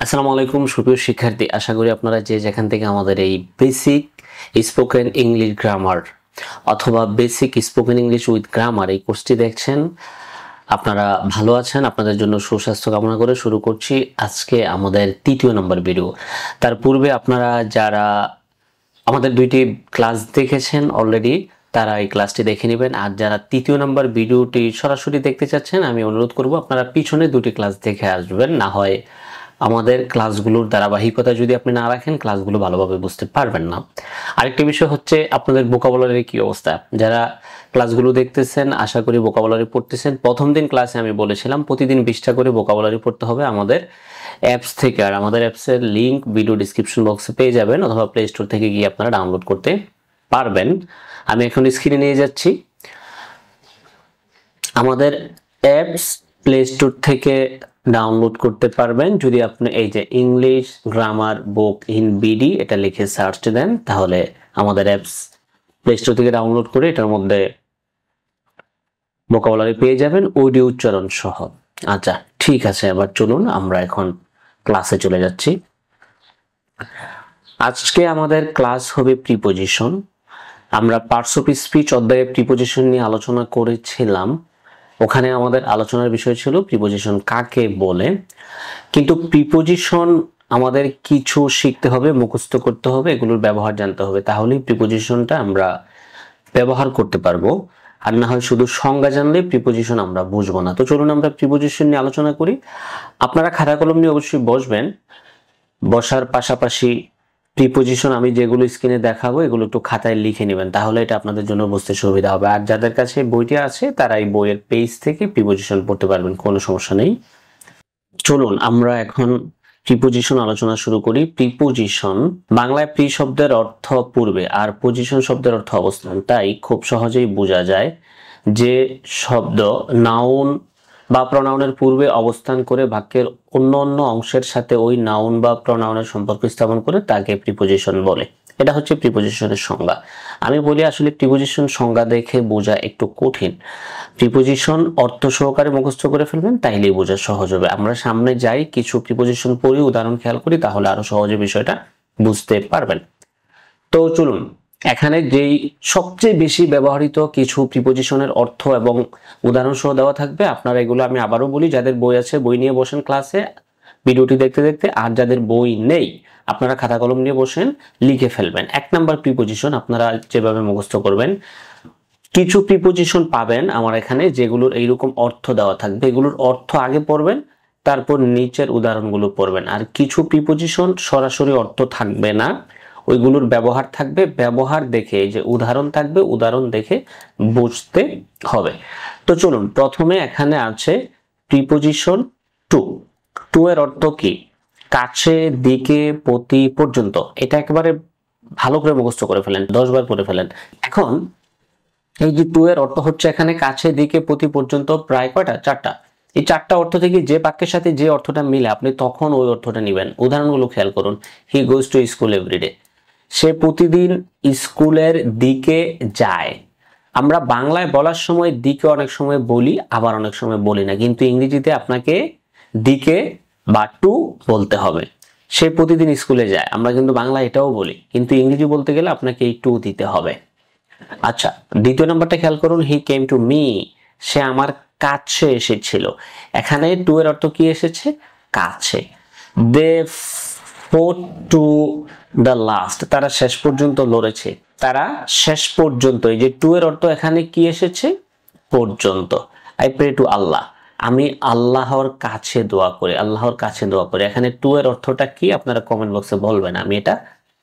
আসসালামু আলাইকুম সুপ্রিয় শিক্ষার্থী, আশা করি আপনারা যে যেখান থেকে আমাদের এই বেসিক স্পোকেন ইংলিশ গ্রামার অথবা basic spoken English with grammar এই কোর্সটি দেখছেন আপনারা ভালো আছেন। আপনাদের জন্য সুস্বাস্থ্য কামনা করে শুরু করছি আজকে আমাদের তৃতীয় নম্বর ভিডিও। তার পূর্বে আপনারা যারা আমাদের দুইটি ক্লাস দেখেছেন অলরেডি তারা এই ক্লাসটি দেখে নেবেন, আর যারা তৃতীয় নম্বর ভিডিওটি সরাসরি দেখতে চাচ্ছেন আমি অনুরোধ করব আপনারা পিছনে দুটি ক্লাস দেখে আসবেন, না হয় আমাদের ক্লাসগুলোর ধারাবাহিকতা যদি আপনি না রাখেন ক্লাসগুলো ভালোভাবে বুঝতে পারবেন না। আরেকটি বিষয় হচ্ছে আপনাদের ভোকাবুলারির কি অবস্থা। যারা ক্লাসগুলো দেখতেছেন আশা করি ভোকাবুলারি পড়তেছেন। প্রথম দিন ক্লাসে আমি বলেছিলাম প্রতিদিন 20টা করে ভোকাবুলারি পড়তে হবে আমাদের অ্যাপস থেকে, আর আমাদের অ্যাপসের লিংক ভিডিও ডিসক্রিপশন বক্সে পেয়ে যাবেন অথবা প্লে স্টোর থেকে গিয়ে আপনারা ডাউনলোড করতে পারবেন। আমি এখন স্ক্রিনে নিয়ে যাচ্ছি আমাদের অ্যাপস প্লে স্টোর থেকে ডাউনলোড করতে পারবেন। যদি আপনি এই যে English grammar book in BD এটা লিখে সার্চ দেন তাহলে আমাদের অ্যাপস প্লে স্টোর থেকে ডাউনলোড করে এটার মধ্যে ভোকাবুলারি পেয়ে যাবেন অডিও উচ্চারণ সহ। আচ্ছা ঠিক আছে, এবার চলুন আমরা এখন ক্লাসে চলে যাচ্ছি। আজকে আমাদের ক্লাস হবে প্রিপোজিশন। আমরা পার্টস অফ স্পিচ অধ্যায়ে প্রিপোজিশন নিয়ে আলোচনা করেছিলাম। ওখানে আমাদের আলোচনার বিষয় ছিল প্রিপোজিশন কাকে বলে, কিন্তু প্রিপোজিশন আমাদের কিছু শিখতে হবে, মুখস্থ করতে হবে, এগুলোর ব্যবহার জানতে হবে, তাহলেই প্রিপোজিশনটা আমরা ব্যবহার করতে পারবো। আর না হয় শুধু সংজ্ঞা জানলে প্রিপোজিশন আমরা বুঝবো না। তো চলুন আমরা প্রিপোজিশন নিয়ে আলোচনা করি। আপনারা খাতা কলম নিয়ে অবশ্যই বসবেন, বসার পাশাপাশি প্রিপোজিশন আমি যেগুলো স্ক্রিনে দেখাবো এগুলো একটু খাতায় লিখে নেবেন, তাহলে এটা আপনাদের জন্য বুঝতে সুবিধা হবে। আর যাদের কাছে বইটি আছে তারা এই বইয়ের পেজ থেকে প্রিপোজিশন পড়তে পারবেন, কোনো সমস্যা নেই। চলুন আমরা এখন প্রিপোজিশন আলোচনা শুরু করি। প্রিপোজিশন বাংলায় প্রি শব্দের অর্থ পূর্বে আর পজিশন শব্দের অর্থ অবস্থান, তাই খুব সহজেই বোঝা যায় যে শব্দ নাউন বা প্রনাউনের পূর্বে অবস্থান করে বাক্যের অন্য অন্য অংশের সাথে ওই নাউন বা প্রনাউনের সম্পর্ক স্থাপন করে তাকে প্রিপোজিশন বলে। এটা হচ্ছে প্রিপোজিশনের সংজ্ঞা। আমি বলি আসলে প্রিপোজিশন সংজ্ঞা দেখে বোঝা একটু কঠিন, প্রিপোজিশন অর্থ সহকারে মুখস্থ করে ফেলবেন তাইলেই বোঝা সহজ হবে। আমরা সামনে যাই কিছু প্রিপোজিশন পড়ি, উদাহরণ খেয়াল করি, তাহলে আরো সহজে বিষয়টা বুঝতে পারবেন। তো চলুন এখানে যেই সবচেয়ে বেশি ব্যবহৃত কিছু প্রিপোজিশনের অর্থ এবং উদাহরণ সহ দেওয়া থাকবে, আপনারা এগুলো আমি আবারও বলি, যাদের বই আছে বই নিয়ে বসেন ক্লাসে ভিডিওটি দেখতে দেখতে, আর যাদের বই নেই আপনারা খাতা কলম নিয়ে বসেন লিখে ফেলবেন। 1 নাম্বার প্রিপোজিশন আপনারা যেভাবে মুখস্থ করবেন, কিছু প্রিপোজিশন পাবেন আমার এখানে যেগুলোর এইরকম অর্থ দেওয়া থাকবে, এগুলোর অর্থ আগে পড়বেন তারপর নিচের উদাহরণগুলো পড়বেন। আর কিছু প্রিপোজিশন সরাসরি অর্থ থাকবে না, ওইগুলোর ব্যবহার থাকবে, ব্যবহার দেখে যে উদাহরণ থাকবে উদাহরণ দেখে বুঝতে হবে। তো চলুন প্রথমে এখানে আছে প্রিপোজিশন টু। টু এর অর্থ কি? কাছে, দিকে, প্রতি, পর্যন্ত। এটা একেবারে ভালো করে মুখস্থ করে ফেলেন, 10 বার পড়ে ফেলেন। এখন এই যে টু এর অর্থ হচ্ছে এখানে কাছে, দিকে, প্রতি, পর্যন্ত, প্রায় কয়টা? 4টা। এই 4টা অর্থ থেকে যে বাক্যের সাথে যে অর্থটা মিলে আপনি তখন ওই অর্থটা নেবেন। উদাহরণগুলো খেয়াল করুন। হি গোজ টু স্কুল এভরিডে, সে প্রতিদিন স্কুলের দিকে যায়। আমরা বাংলায় বলার সময় দিকে অনেক সময় বলি আবার অনেক সময় বলি না, কিন্তু ইংরেজিতে আপনাকে দিকে বা টু বলতে হবে। সে প্রতিদিন স্কুলে যায়, আমরা কিন্তু বাংলা এটাও বলি, কিন্তু ইংরেজি বলতে গেলে আপনাকে এই টু দিতে হবে। আচ্ছা দ্বিতীয় নাম্বারটা খেয়াল করুন, হি কেম টু মি, সে আমার কাছে এসেছিল। এখানে টু এর অর্থ কি এসেছে? কাছে। দে ফোট টু দ্য লাস্ট, তারা শেষ পর্যন্ত লড়েছে। তারা শেষ পর্যন্ত, এই যে টু এর অর্থ এখানে কি এসেছে? পর্যন্ত। আই প্রে টু আল্লাহ, আমি আল্লাহর কাছে দোয়া করি, আল্লাহর কাছে দোয়া করি। এখানে টু এর অর্থটা কি আপনারা কমেন্ট বক্সে বলবেন, আমি এটা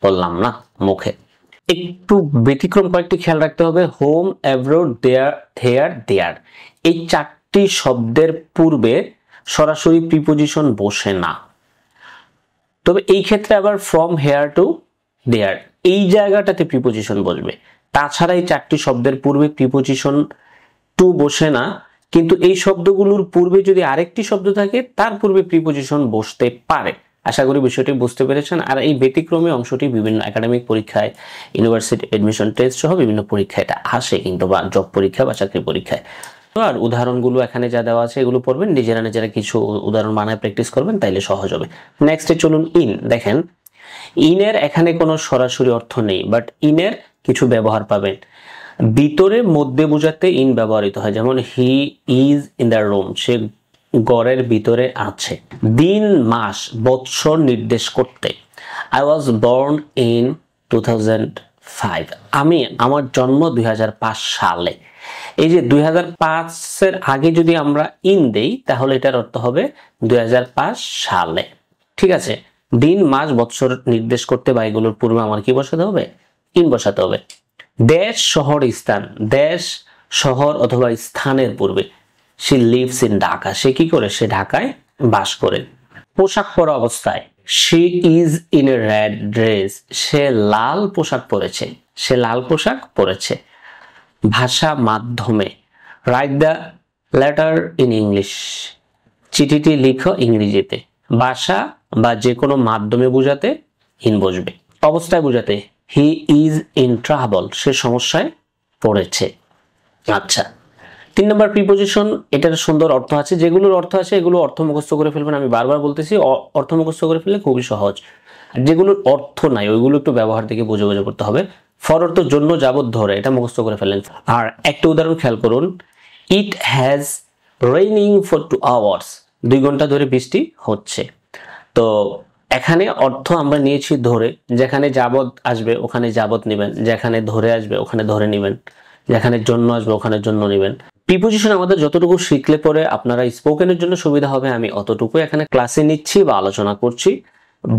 বললাম না মুখে। একটু ব্যতিক্রম কয়েকটি খেয়াল রাখতে হবে। হোম, অ্যাব্রোড, দেয়ার, থেয়ার, দেয়ার, এই 4টি শব্দের পূর্বে সরাসরি প্রিপোজিশন বসে না, তবে এই ক্ষেত্রে আবার ফ্রম, হেয়ার টু, দেয়ার এই জায়গাটাতে প্রিপোজিশন বসবে। তাছাড়া এই 4টি শব্দের পূর্বে প্রিপোজিশন টু বসে না, কিন্তু এই শব্দগুলোর পূর্বে যদি আরেকটি শব্দ থাকে তার পূর্বে প্রিপোজিশন বসতে পারে। আশা করি বিষয়টি বুঝতে পেরেছেন। আর এই ব্যতিক্রমী অংশটি বিভিন্ন একাডেমিক পরীক্ষায়, ইউনিভার্সিটি এডমিশন টেস্ট সহ বিভিন্ন পরীক্ষায় এটা আসে, কিন্তু বা জব পরীক্ষা বা চাকরি পরীক্ষায়। আর উদাহরণগুলো এখানে যা দেওয়া আছে এগুলো পড়বেন, নিজেরা নিজেরা কিছু উদাহরণ বানায় প্র্যাকটিস করবেন, তাইলে সহজ হবে। নেক্সটে চলুন ইন। দেখেন ইনের এখানে কোনো সরাসরি অর্থ নেই, বাট ইনের কিছু ব্যবহার পাবেন। ভিতরে মধ্যে বোঝাতে ইন ব্যবহৃত হয়, যেমন he is in the room, সে ঘরের ভিতরে আছে। দিন মাস বৎসর নির্দেশ করতে, আই ওয়াজ বর্ন ইন 2005, আমার জন্ম 2005 সালে। এই যে 2005-এর আগে যদি আমরা ইন দেই তাহলে এটার অর্থ হবে 2005 সালে। ঠিক আছে, দিন মাস বৎসর নির্দেশ করতে বা এগুলোর পূর্বে আমার কি বসাতে হবে? ইন বসাতে হবে। দেশ শহর স্থান, দেশ শহর অথবা স্থানের পূর্বে, সে লিভস ইন ঢাকা, সে কি করে? সে ঢাকায় বাস করে। পোশাক পরা অবস্থায়, she is in a red dress, সে লাল পোশাক পরেছে, সে লাল পোশাক পরেছে। ভাষা মাধ্যমে, write the letter in English, চিঠিটি লিখো ইংরেজিতে। ভাষা বা যে কোনো মাধ্যমে বোঝাতে ইন বসবে। অবস্থায় বোঝাতে, হি ইজ ইন ট্রাবল, সে সমস্যায় পড়েছে। আচ্ছা, 3 নম্বর প্রিপোজিশন, এটার সুন্দর অর্থ আছে, যেগুলোর অর্থ আছে এগুলো অর্থ মুখস্থ করে ফেলবেন। আমি বারবার বলতেছি অর্থ মুখস্থ করে ফেললে খুবই সহজ। আর যেগুলোর অর্থ নাই ওইগুলো একটু ব্যবহার থেকে বুঝে বুঝে করতে হবে। ফর অর্থ জন্য, যাবত, ধরে, এটা মুখস্থ করে ফেলেন। আর একটা উদাহরণ খেয়াল করুন, it has raining for 2 hours, 2 ঘন্টা ধরে বৃষ্টি হচ্ছে। তো এখানে অর্থ আমরা নিয়েছি ধরে, যেখানে যাবত আসবে ওখানে যাবত নেবেন, যেখানে ধরে আসবে ওখানে ধরে নেবেন, যেখানে জন্য আসবে ওখানে জন্য নেবেন। প্রিপোজিশন আমাদের যতটুকু শিখলে পরে আপনারা স্পোকেনের জন্য সুবিধা হবে, আমি অতটুকু এখানে ক্লাসে নিচ্ছি বা আলোচনা করছি।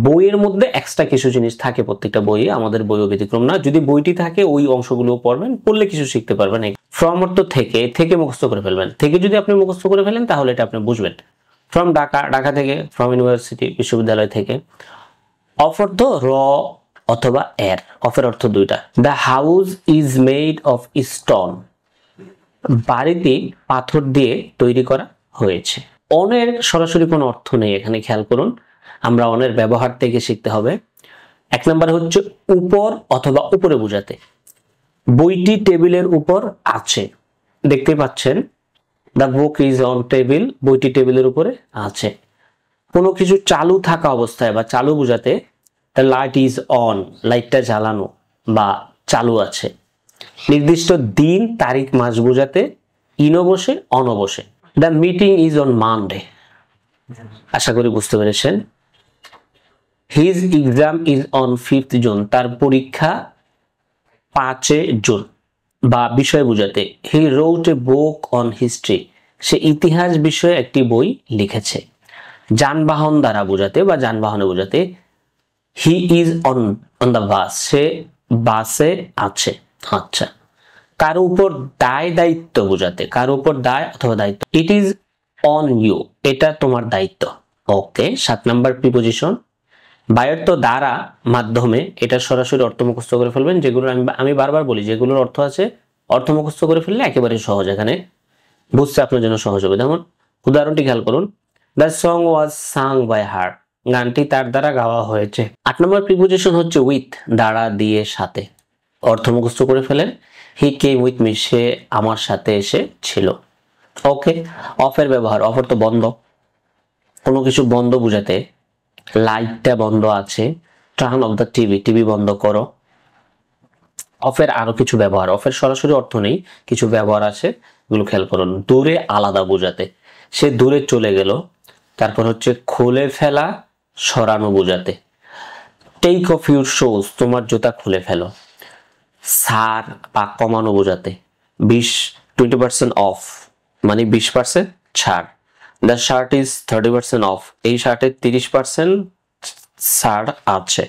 বইয়ের মধ্যে এক্সট্রা কিছু জিনিস থাকে প্রত্যেকটা বইয়ে, আমাদের বইও ব্যতিক্রম না। যদি বইটি থাকে ওই অংশগুলো পড়বেন, পড়লে কিছু শিখতে পারবেন। ফ্রম অর্থ থেকে, থেকে মুখস্থ করে ফেলবেন। থেকে যদি আপনি মুখস্থ করে ফেলেন তাহলে এটা আপনি বুঝবেন। ফ্রম ঢাকা, ঢাকা থেকে, ফ্রম ইউনিভার্সিটি, বিশ্ববিদ্যালয় থেকে। অফ অর্থ র অথবা এর, অফের অর্থ দুইটা। The house is made of stone, বাড়িটি পাথর দিয়ে তৈরি করা হয়েছে। অনের সরাসরি কোনো অর্থ নেই এখানে, খেয়াল করুন। আমরা অনের ব্যবহার থেকে শিখতে হবে। 1 নম্বরে হচ্ছে উপর অথবা উপরে বোঝাতে, বইটি টেবিলের উপর আছে, দেখতে পাচ্ছেন, the book is on table, বইটি টেবিলের উপরে আছে। কোনো কিছু চালু থাকা অবস্থায় বা চালু বোঝাতে, দ্য লাইট ইজ অন, লাইটটা জ্বালানো বা চালু আছে। নির্দিষ্ট দিন তারিখ মাস বোঝাতে ইনও বসে অনও বসে। The meeting is on Monday, আশা করি বুঝতে পেরেছেন। His exam is on 5th June, তার পরীক্ষা 5 জুন বা বিষয় বোঝাতে। হি রোট এ বুক অন হিস্ট্রি, সে ইতিহাস বিষয়ে একটি বই লিখেছে। যানবাহন দ্বারা বোঝাতে বা যানবাহনে বোঝাতে, he is on the bus, সে বাসে আছে। আচ্ছা, কারো উপর দায় দায়িত্ব বোঝাতে, কারো উপর দায় অথবা দায়িত্ব, ইট ইজ অন ইউ, এটা তোমার দায়িত্ব। ওকে, 7 নম্বর প্রিপোজিশন, বায়র্থ দ্বারা, মাধ্যমে, এটা সরাসরি অর্থ মুখস্থ করে ফেলবেন। যেগুলো আমি বারবার বলি, যেগুলোর অর্থ আছে অর্থ মুখস্থ করে ফেললে একেবারে সহজ, এখানে বুঝতে আপনার জন্য সহজ হবে। যেমন উদাহরণটি খেয়াল করুন, the song was sung by her, গানটি তার দ্বারা গাওয়া হয়েছে। 8 নম্বর প্রিপোজিশন হচ্ছে উইথ, দ্বারা, দিয়ে, সাথে। অর্থ মুখস্থ করে ফেলেন, হি কেম উইথ মি, সে আমার সাথে এসে ছিল। ওকে, অফের ব্যবহার, অফ অর্থ বন্ধ, কোনো কিছু বন্ধ বোঝাতে, লাইটটা বন্ধ আছে, turn off the TV, TV বন্ধ করো। অফের আরো কিছু ব্যবহার, অফের সরাসরি অর্থ নেই, কিছু ব্যবহার আছে, এগুলো খেয়াল করুন। দূরে আলাদা বোঝাতে, সে দূরে চলে গেল। তারপর হচ্ছে খুলে ফেলা, সরানো বোঝাতে। টেক অফ ইউর শুজ, তোমার জুতা খুলে ফেলো। ছাড় বা কমানো বোঝাতে, 20% অফ মানে 20% ছাড়। দ্য শার্ট ইজ 30% অফ, এই শার্টে 30% ছাড় আছে।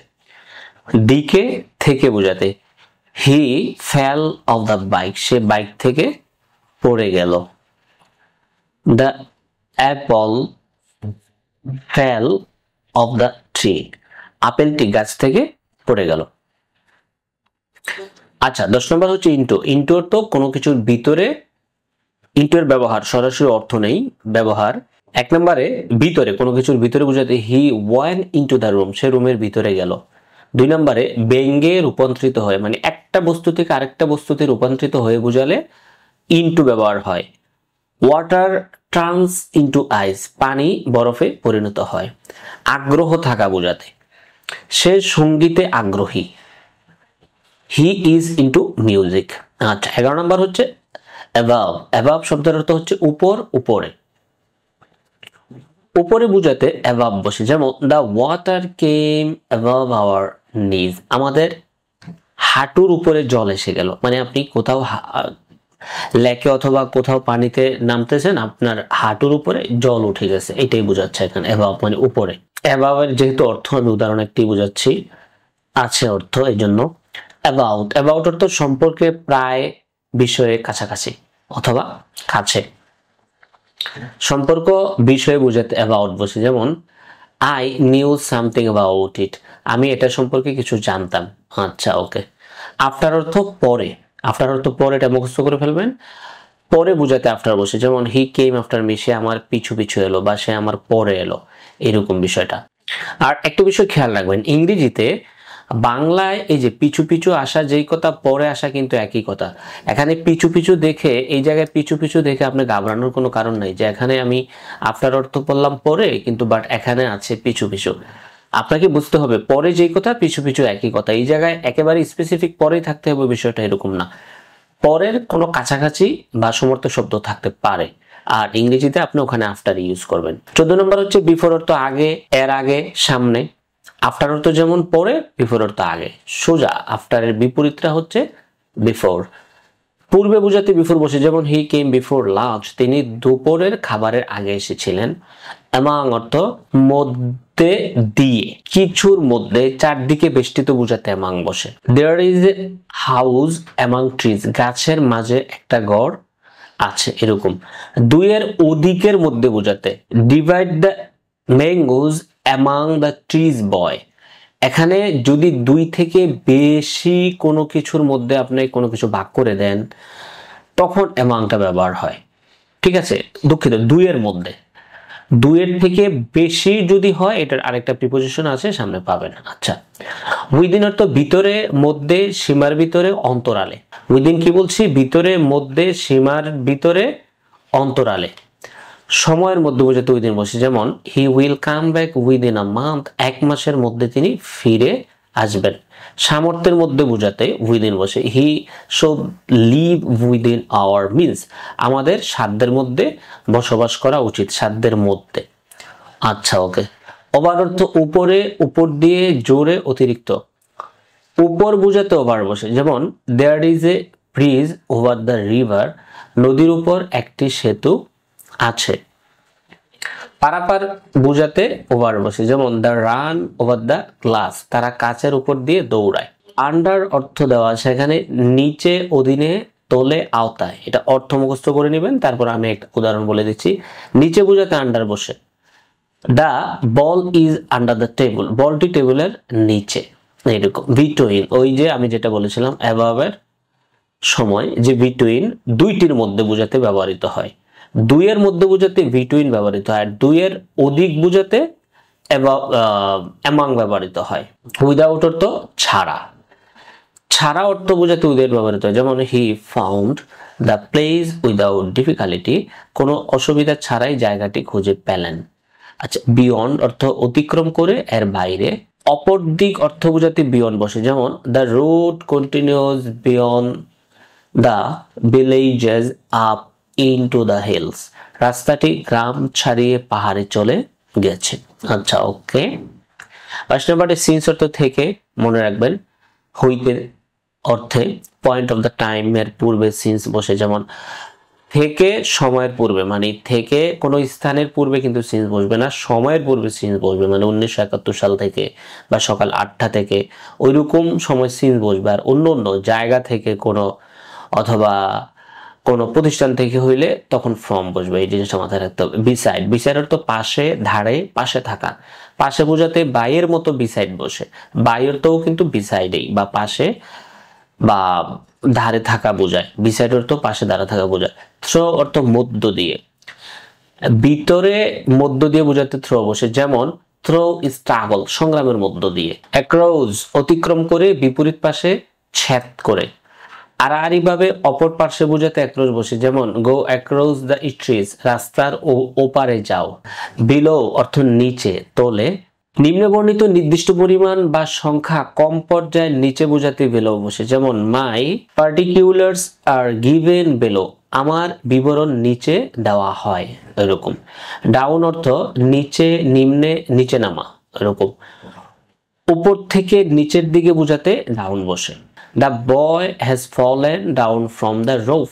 দিকে থেকে বোঝাতে, he fell off the bike, সে বাইক থেকে পড়ে গেল। The apple fell off the tree, আপেলটি গাছ থেকে পড়ে গেল। আচ্ছা, 10 নম্বর হচ্ছে ইন্টু। ইন্টুর তো কোনো কিছুর ভিতরে, ইন্টুর ব্যবহার সরাসরি অর্থ নেই, ব্যবহার। 1 নম্বরে ভিতরে, কোনো কিছুর ভিতরে বোঝাতে, he went into the room, সে রুমের ভিতরে গেল। 2 নম্বরে ব্যঙ্গে রূপান্তরিত হয়, মানে একটা বস্তু থেকে আরেকটা বস্তুতে রূপান্তরিত হয়ে বোঝালে ইনটু ব্যবহার হয়। ওয়াটার টার্নস ইনটু আইস, পানি বরফে পরিণত হয়। আগ্রহ থাকা বোঝাতে, সে সঙ্গীতে আগ্রহী। He is into music. আচ্ছা, 11 নম্বর হচ্ছে অ্যাবাভ। অ্যাবাভ শব্দের অর্থ হচ্ছে উপর, উপরে। উপরে বুঝাতে অ্যাবাভ বসে, যেমন the water came above our knees, আমাদের হাঁটুর উপরে জল এসে গেল। মানে আপনি কোথাও লেকে অথবা কোথাও পানিতে নামতেছেন, আপনার হাঁটুর উপরে জল উঠে গেছে, এটাই বোঝাচ্ছে এখানে অ্যাবাভ মানে উপরে। অ্যাবাভের যেহেতু অর্থ আমি উদাহরণ একটি বোঝাচ্ছি, আছে অর্থ, এই জন্য অ্যাবাউট। অ্যাবাউট অর্থ সম্পর্কে, প্রায়, বিষয়ে, কাছাকাছি অথবা কাছে। সম্পর্ক বিষয়ে বোঝাতে অ্যাবাউট বসে, যেমন I knew something about it, আমি এটা সম্পর্কে কিছু জানতাম। আচ্ছা, ওকে। আফটার অর্থ পরে। আফটার অর্থ পরে, এটা মুখস্থ করে ফেলবেন। পরে বোঝাতে আফটার বসে, যেমন হি কেম আফটার মি, সে আমার পিছু পিছু এলো বা সে আমার পরে এলো, এরকম বিষয়টা। আর একটা বিষয় খেয়াল রাখবেন, ইংরেজিতে বাংলায় এই যে পিছু পিছু আসা যেই কথা, পরে আসা কিন্তু একই কথা। এখানে পিছু পিছু দেখে, এই জায়গায় পিছু পিছু দেখে আপনি ঘাবড়ানোর কোনো কারণ নাই যে এখানে আমি আফটার অর্থ বললাম পরে, কিন্তু বাট এখানে আছে পিছু পিছু। আপনাকে বুঝতে হবে পরে যেই কথা, পিছু পিছু একই কথা। এই জায়গায় একেবারে স্পেসিফিক পরেই থাকতে হবে, বিষয়টা এরকম না। পরের কোনো কাছাকাছি বা সমর্থক শব্দ থাকতে পারে, আর ইংরেজিতে আপনি ওখানে আফটার ইউজ করবেন। 14 নম্বর হচ্ছে বিফোর অর্থ আগে, এর আগে, সামনে। আফটার অর্থ যেমন পরে, বিফোর অর্থ আগে। সোজা আফটারের বিপরীতটা হচ্ছে বিফোর। পূর্বে বোঝাতে বিফোর বসে, যেমন হি কেম বিফোর লাঞ্চ, তিনি দুপুরের খাবারের আগে এসেছিলেন। অ্যামাং অর্থ মধ্যে দিয়ে, কিছুর মধ্যে, চারদিকে বেষ্টিত বোঝাতে অ্যামাং বসে। There is a house among trees, গাছের মাঝে একটা ঘর আছে, এরকম। দুইয়ের অধিকের মধ্যে বোঝাতে divide the mangoes among the trees boy, এখানে যদি দুই থেকে বেশি কোনো কিছুর মধ্যে আপনি কোনো কিছু ভাগ করে দেন, তখন অ্যামাংটা ব্যবহার হয়। ঠিক আছে, দুঃখিত, দুইয়ের মধ্যে। দুইয়ের থেকে বেশি যদি হয়, এটার আরেকটা প্রিপোজিশন আছে, সামনে পাবেন। আচ্ছা, উইদিন অর্থ ভিতরে, মধ্যে, সীমার ভিতরে, অন্তরালে। উইদিন কি বলছি? ভিতরে, মধ্যে, সীমার ভিতরে, অন্তরালে। সময়ের মধ্যে বোঝাতে উইদিন বসে, যেমন he will come back within a month, এক মাসের মধ্যে তিনি ফিরে আসবেন। সামর্থ্যের মধ্যে বোঝাতে উইদিন বসে, he should live within our means, আমাদের সাধ্যের মধ্যে বসবাস করা উচিত, সাধ্যের মধ্যে। আচ্ছা, ওকে। ওভার অর্থ উপরে, উপর দিয়ে, জোরে, অতিরিক্ত। উপর বোঝাতে ওভার বসে, যেমন there is a bridge over the river, নদীর উপর একটি সেতু আছে। পারাপার বোঝাতে ওভার বসে, যেমন the run over the glass, তারা কাচের উপর দিয়ে দৌড়ায়। আন্ডার অর্থ দেওয়া আছে এখানে, নিচে, অধীনে, তলে, আওতায়। এটা অর্থ মুখস্থ করে নেবেন, তারপর আমি একটা উদাহরণ বলে দিচ্ছি। নিচে বোঝাতে আন্ডার বসে, the ball is under the table, বলটি টেবিলের নিচে, এরকম। বিটুইন, ওই যে আমি যেটা বলেছিলাম অ্যাবাভের সময়, যে বিটুইন দুইটির মধ্যে বোঝাতে ব্যবহৃত হয়। দুইয়ের মধ্যে বোঝাতে বিটুইন ব্যবহৃত হয়, আর দুইয়ের অধিক বোঝাতে অ্যামাং ব্যবহৃত হয়। উইদাউট অর্থ ছাড়া, ছাড়া অর্থ বোঝাতে উইদাউট ব্যবহৃত হয়, যেমন he found the place without difficulty, কোনো অসুবিধা ছাড়াই জায়গাটি খুঁজে পেলেন। আচ্ছা, বিয়ন্ড অর্থ অতিক্রম করে, এর বাইরে। অপর দিক অর্থ বোঝাতে বিয়ন্ড বসে, যেমন the road continuous beyond the villages up into the hills, রাস্তাটি গ্রাম ছাড়িয়ে পাহাড়ে চলে গেছে। আচ্ছা, ওকে। 22 নম্বরে সিন্স অর্থ থেকে, মনে রাখবেন। হইতে অর্থে পয়েন্ট অফ দ্য টাইম এর পূর্বে সিন্স বসে, যেমন থেকে সময়ের পূর্বে, মানে থেকে কোনো স্থানের পূর্বে কিন্তু সিন্স বসবে না, সময়ের পূর্বে সিন্স বসবে, মানে 1971 সাল থেকে বা সকাল 8টা থেকে ওইরকম সময় সিন্স বসবে। আর অন্য অন্য জায়গা থেকে কোনো, অথবা কোনো প্রতিষ্ঠান থেকে হইলে তখন ফ্রম বসবে, এই জিনিসটা মাথায় রাখতে হবে। বিসাইড, বিসাইড অর্থ পাশে, ধারে, পাশে থাকা। পাশে বোঝাতে বাইয়ের মতো বিসাইড বসে, বাই অর্থও কিন্তু বিসাইডেই বা পাশে বা ধারে থাকা বোঝায়। বিসাইড অর্থ পাশে, ধারে থাকা বোঝায়। থ্রো অর্থ মধ্য দিয়ে, ভিতরে, মধ্য দিয়ে বোঝাতে থ্রো বসে, যেমন থ্রো স্ট্রাগল, সংগ্রামের মধ্য দিয়ে। অ্যাক্রস অতিক্রম করে, বিপরীত পাশে, ছেদ করে। আড়াআড়ি ভাবে অপর পার্শ্বে বোঝাতে অ্যাক্রস বসে, যেমন গো অ্যাক্রস দ্য স্ট্রিট, রাস্তার ওপারে যাও। বিলো অর্থ নিচে, তলে। নিম্নবর্ণিত নির্দিষ্ট পরিমাণ বা সংখ্যা কম পর্যায়ের নিচে বোঝাতে বেলো বসে, যেমন মাই পার্টিকুলার্স আর গিভেন বেলো, আমার বিবরণ নিচে দেওয়া হয়, এরকম। ডাউন অর্থ নিচে, নিম্নে, নিচে নামা, এরকম। উপর থেকে নিচের দিকে বোঝাতে ডাউন বসে। The boy has fallen down from the roof,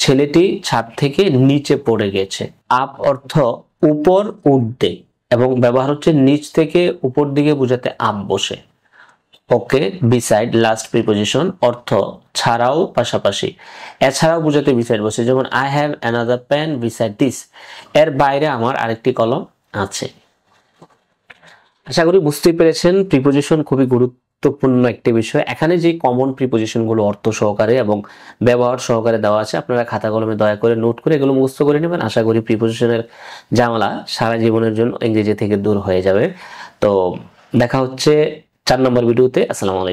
ছেলেটি ছাদ থেকে নিচে পড়ে গেছে। আপ অর্থ উপর, ঊর্ধ্বে, এবং ব্যবহার হচ্ছে নিচ থেকে উপর দিকে বোঝাতে আপ বসে। ওকে, বিসাইড লাস্ট প্রিপোজিশন অর্থ ছাড়াও, পাশাপাশি। এছাড়াও বোঝাতে বিসাইড বসে, যেমন I have another pen beside this, এর বাইরে আমার আরেকটি কলম আছে। আশা করি বুঝতেই পেরেছেন, প্রিপোজিশন খুবই গুরুত্বপূর্ণ একটি বিষয়। এখানে যে কমন প্রিপোজিশন গুলো অর্থ সহকারে এবং ব্যবহার সহকারে দেওয়া আছে, আপনারা খাতা কলমে দয়া করে নোট করে এগুলো মুখস্থ করে নেবেন। আশা করি প্রিপোজিশনের ঝামেলা সারা জীবনের জন্য ইংরেজি থেকে দূর হয়ে যাবে। তো দেখা হচ্ছে 4 নম্বর ভিডিওতে। আসসালামু আলাইকুম।